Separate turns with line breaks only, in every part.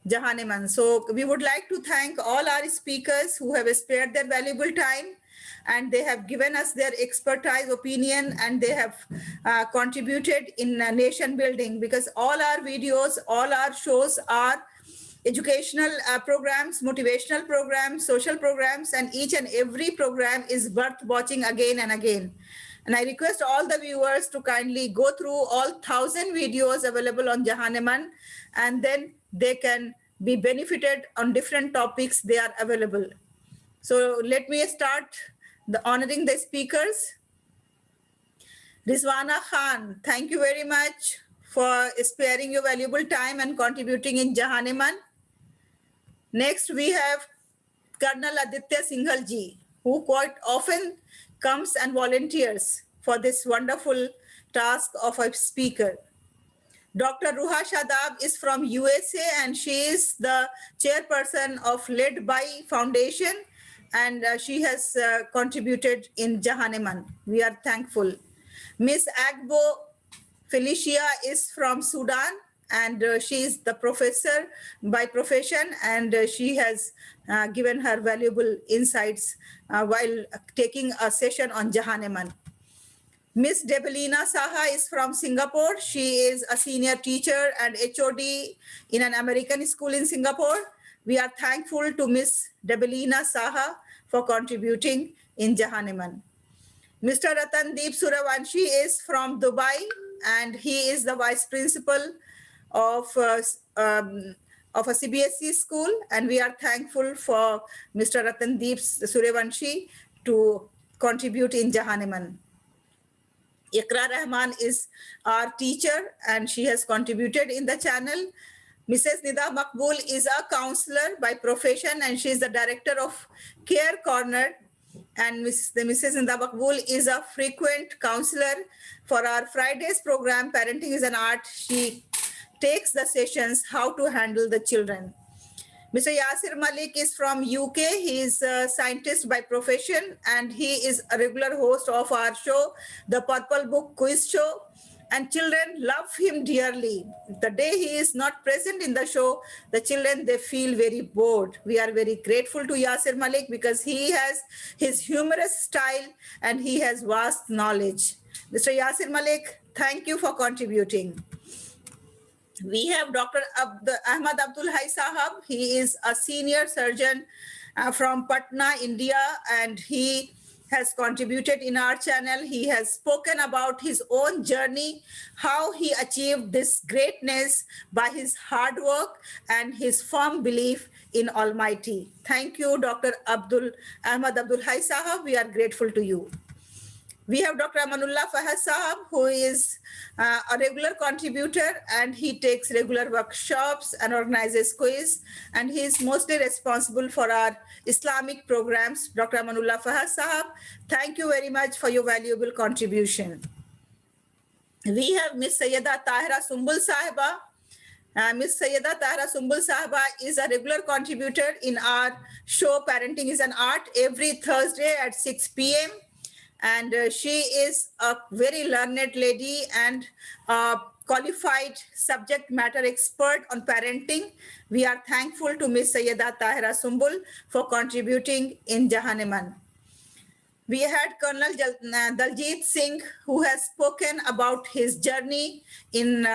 Jahaneman. So we would like to thank all our speakers who have spared their valuable time, and they have given us their expertise, opinion, and they have contributed in nation building, because all our videos, all our shows are educational programs, motivational programs, social programs, and each and every program is worth watching again and again. And I request all the viewers to kindly go through all 1,000 videos available on Jahaneman, and then they can be benefited on different topics they are available. So let me start the honoring the speakers. Rizwana Khan, thank you very much for sparing your valuable time and contributing in Jahaneman. Next, we have Colonel Aditya Singhal ji, who quite often comes and volunteers for this wonderful task of a speaker. Dr. Ruha Shadab is from USA, and she is the chairperson of Led by Foundation, and she has contributed in Jahaneman. We are thankful. Miss Agbo Felicia is from Sudan, and she is the professor by profession, and she has given her valuable insights while taking a session on Jahaneman. Miss Debelina Saha is from Singapore. She is a senior teacher and HOD in an American school in Singapore. We are thankful to Miss Debelina Saha for contributing in Jahaneman. Mr. Ratandeep Suravanshi is from Dubai, and he is the vice principal of a CBSE school, and we are thankful for Mr. Ratandeep Suravanshi to contribute in Jahaneman. Iqra Rahman is our teacher, and she has contributed in the channel. Mrs. Nida Makbul is a counselor by profession, and she is the director of Care Corner. And Mrs. Nida Makbul is a frequent counselor for our Fridays program, Parenting is an Art. She takes the sessions, how to handle the children. Mr. Yasir Malik is from UK. He is a scientist by profession, and he is a regular host of our show, the Purple Book Quiz Show. And children love him dearly. The day he is not present in the show, the children, they feel very bored. We are very grateful to Yasir Malik because he has his humorous style and he has vast knowledge. Mr. Yasir Malik, thank you for contributing. We have Dr. Ahmad Abdul Hai Sahab. He is a senior surgeon from Patna, India, and he has contributed in our channel. He has spoken about his own journey, how he achieved this greatness by his hard work and his firm belief in Almighty. Thank you, Dr. Ahmad Abdul Hai Sahab. We are grateful to you. We have Dr. Amanullah Fahad Sahab, who is a regular contributor, and he takes regular workshops and organizes quiz, and he is mostly responsible for our Islamic programs. Dr. Amanullah Fahad Sahab, thank you very much for your valuable contribution. We have Miss Sayyida Tahira Sumbul Sahiba. Miss Sayyida Tahira Sumbul Sahiba is a regular contributor in our show Parenting is an Art every Thursday at 6 p.m. And she is a very learned lady and a qualified subject matter expert on parenting. We are thankful to Miss Sayyida Tahira Sumbul for contributing in Jahaneman. We had Colonel Daljit Singh, who has spoken about his journey in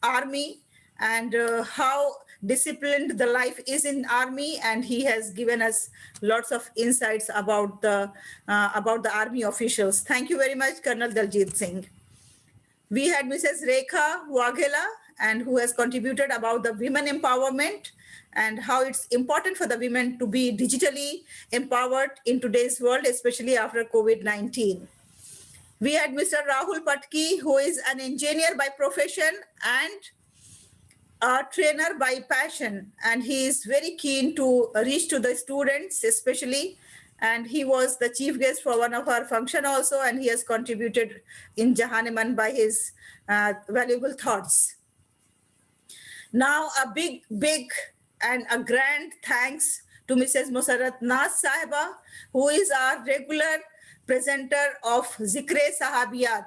army and how disciplined the life is in army, and he has given us lots of insights about the army officials. Thank you very much, Colonel Daljit Singh. We had Mrs. Rekha Waghela, and who has contributed about the women empowerment and how it's important for the women to be digitally empowered in today's world, especially after COVID-19. We had Mr. Rahul Patki, who is an engineer by profession and a trainer by passion, and he is very keen to reach to the students especially, and he was the chief guest for one of our function also, and he has contributed in Jahaneman by his valuable thoughts. Now a big and a grand thanks to Mrs. Musarrat Nas Sahiba, who is our regular presenter of Zikre Sahabiyat.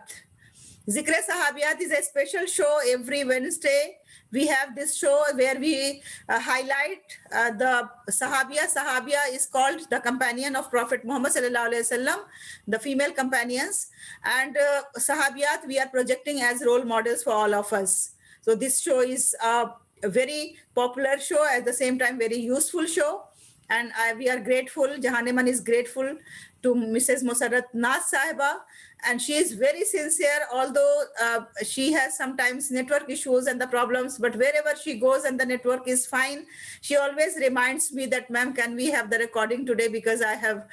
Zikre Sahabiyat is a special show every Wednesday we have this show where we highlight the Sahabiya. Sahabiya is called the companion of Prophet Muhammad sallallahu alaihi wasallam, the female companions, and Sahabiyat we are projecting as role models for all of us. So this show is a very popular show, at the same time very useful show, and we are grateful. Jahaneman is grateful to Mrs. Musarrat Nas Sahiba, and she is very sincere, although she has sometimes network issues and the problems, but wherever she goes and the network is fine, she always reminds me that, ma'am, can we have the recording today, because I have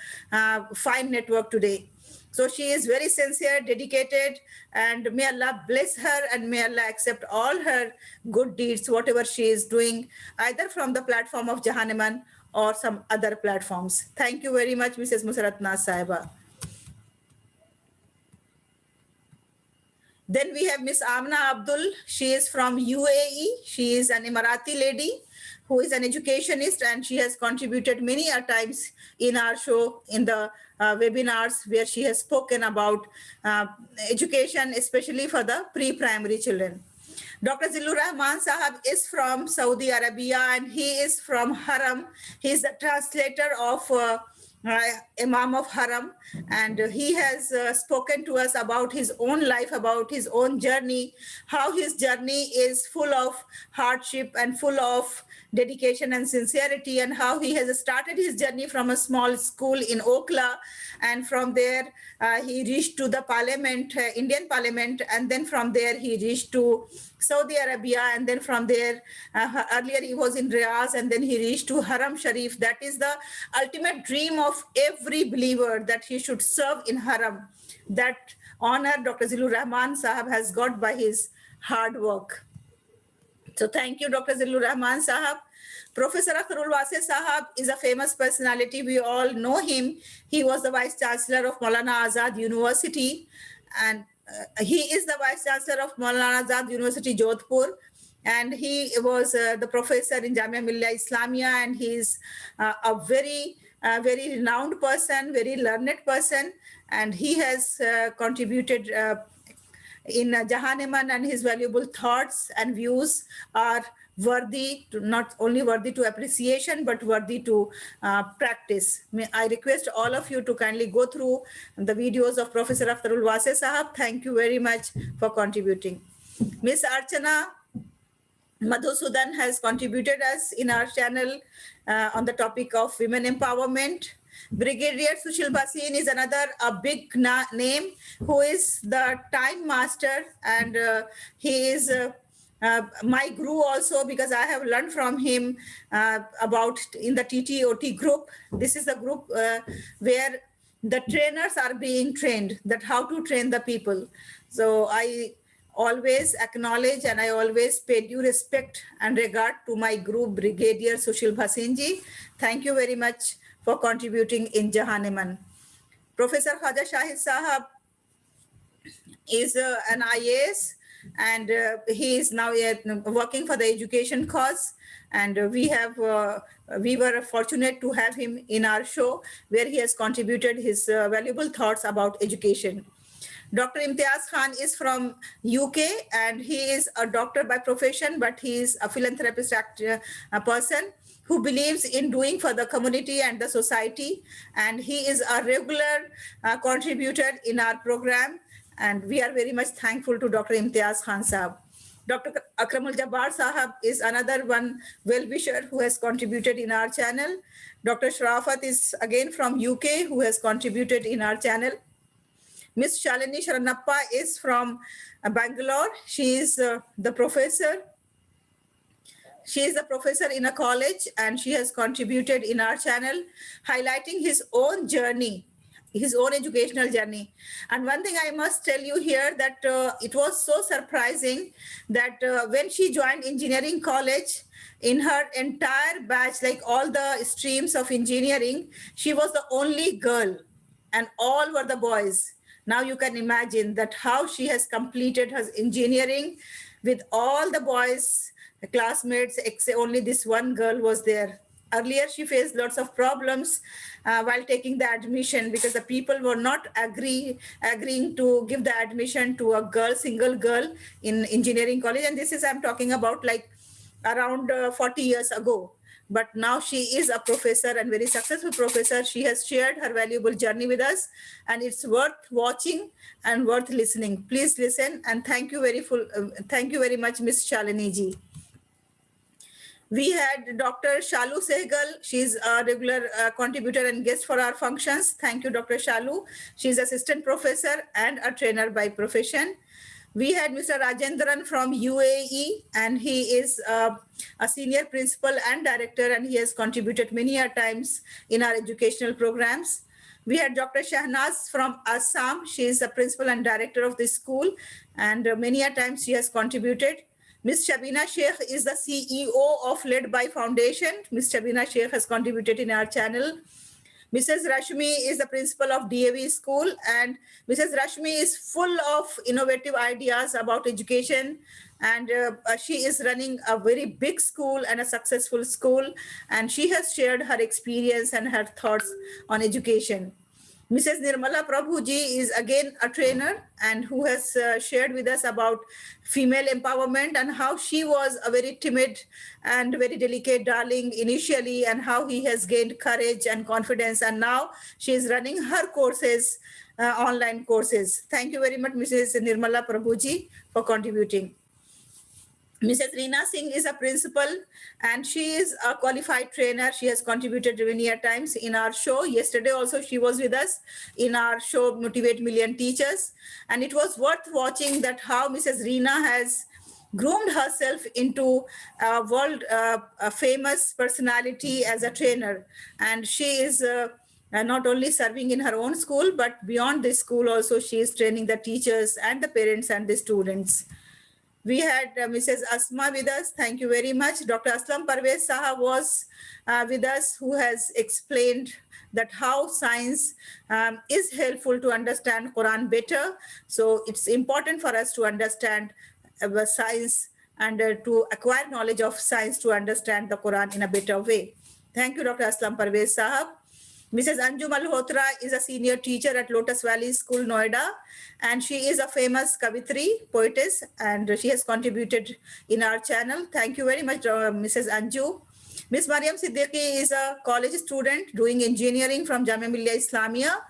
fine network today. So she is very sincere, dedicated, and may Allah bless her, and may Allah accept all her good deeds, whatever she is doing, either from the platform of Jahaneman or some other platforms. Thank you very much, Mrs. Musarrat Nas Sahiba. Then we have Miss Amna Abdul. She is from UAE. She is an Emirati lady who is an educationist, and she has contributed many a times in our show, in the webinars where she has spoken about education, especially for the pre-primary children. Dr. Zillur Rahman Sahab is from Saudi Arabia, and he is from Haram. He is the translator of Imam of Haram, and he has spoken to us about his own life, about his own journey, how his journey is full of hardship and full of dedication and sincerity, and how he has started his journey from a small school in Okla, and from there he reached to the parliament, Indian parliament, and then from there he reached to Saudi Arabia, and then from there, earlier he was in Riyadh, and then he reached to Haram Sharif. That is the ultimate dream of every believer, that he should serve in Haram. That honor Dr. Zillur Rahman Sahab has got by his hard work. So thank you, Dr. Zillur Rahman Sahab. Professor Akhtarul Wase Sahab is a famous personality. We all know him. He was the Vice Chancellor of Maulana Azad University, and he is the Vice Chancellor of Maulana Azad University, Jodhpur, and he was the professor in Jamia Millia Islamia, and he is a very renowned person, very learned person, and he has contributed in Jahaneman, and his valuable thoughts and views are worthy to, not only worthy to appreciation, but worthy to practice. I request all of you to kindly go through the videos of Professor Akhtarul Wase Sahab. Thank you very much for contributing. Miss Archana Madhusudan has contributed us in our channel on the topic of women empowerment. Brigadier Sushil Bhasin is another big name, who is the time master, and he is my guru also, because I have learned from him about in the TTOT group. This is a group where the trainers are being trained, that how to train the people. So I always acknowledge and I always pay due respect and regard to my group, Brigadier Sushil Bhasinji. Thank you very much for contributing in Jahaneman. Professor Khaja Shahid Sahab is an IAS, and he is now working for the education cause, and we were fortunate to have him in our show, where he has contributed his valuable thoughts about education. Dr. Imtiaz Khan is from UK, and he is a doctor by profession, but he is a philanthropist person who believes in doing for the community and the society, and he is a regular contributor in our program, and we are very much thankful to Dr. Imtiaz Khan Sahab. Dr. Akramul Jabbar Sahab is another one well-wisher who has contributed in our channel. Dr. Sharafat is again from UK, who has contributed in our channel. Miss Shalini Sharanappa is from Bangalore. She is the professor. She is a professor in a college, and she has contributed in our channel, highlighting his own journey, his own educational journey. And one thing I must tell you here, that it was so surprising that when she joined engineering college, in her entire batch, like all the streams of engineering, she was the only girl and all were the boys. Now you can imagine that how she has completed her engineering with all the boys, classmates, except only this one girl was there. Earlier, she faced lots of problems while taking the admission, because the people were not agreeing to give the admission to a girl, single girl in engineering college. And this is, I'm talking about like around 40 years ago. But now she is a professor and very successful professor. She has shared her valuable journey with us, and it's worth watching and worth listening. Please listen, and thank you very much, Miss Shalini ji. We had Dr. Shalu Sehgal. She's a regular contributor and guest for our functions. Thank you, Dr. Shalu. She's assistant professor and a trainer by profession. We had Mr. Rajendran from UAE, and he is a senior principal and director, and he has contributed many a times in our educational programs. We had Dr. Shahnaz from Assam. She is the principal and director of this school, and many a times she has contributed. Ms. Shabina Sheikh is the CEO of Led by Foundation. Ms. Shabina Sheikh has contributed in our channel. Mrs. Rashmi is the principal of DAV school, and Mrs. Rashmi is full of innovative ideas about education, and she is running a very big school and a successful school, and she has shared her experience and her thoughts on education. Mrs. Nirmala Prabhuji is again a trainer and who has shared with us about female empowerment and how she was a very timid and very delicate darling initially, and how he has gained courage and confidence, and now she is running her courses, online courses. Thank you very much, Mrs. Nirmala Prabhuji, for contributing. Mrs. Reena Singh is a principal and she is a qualified trainer. She has contributed many a times in our show. Yesterday also she was with us in our show Motivate Million Teachers, and it was worth watching that how Mrs. Reena has groomed herself into a world famous personality as a trainer, and she is not only serving in her own school but beyond this school also she is training the teachers and the parents and the students. We had Mrs. Asma with us. Thank you very much. Dr. Aslam Parvez Saha was with us, who has explained that how science is helpful to understand Quran better. So it's important for us to understand science and to acquire knowledge of science to understand the Quran in a better way. Thank you, Dr. Aslam Parvez Sahab. Mrs. Anju Malhotra is a senior teacher at Lotus Valley School, Noida, and she is a famous Kavitri, poetess, and she has contributed in our channel. Thank you very much, Mrs. Anju. Ms. Mariam Siddiqui is a college student doing engineering from Jamia Millia Islamia,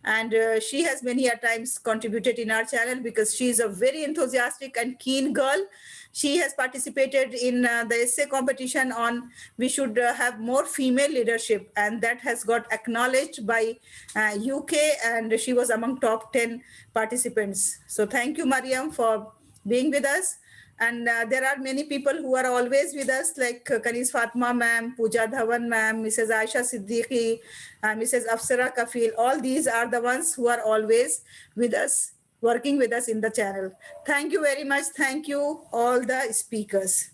and she has many a times contributed in our channel because she is a very enthusiastic and keen girl. She has participated in the essay competition on we should have more female leadership, and that has got acknowledged by UK, and she was among top 10 participants. So thank you, Mariam, for being with us. And there are many people who are always with us, like Kanis Fatma ma'am, Pooja Dhawan ma'am, Mrs. Aisha Siddiqui, Mrs. Afsara Kafil. All these are the ones who are always with us, working with us in the channel. Thank you very much. Thank you, all the speakers.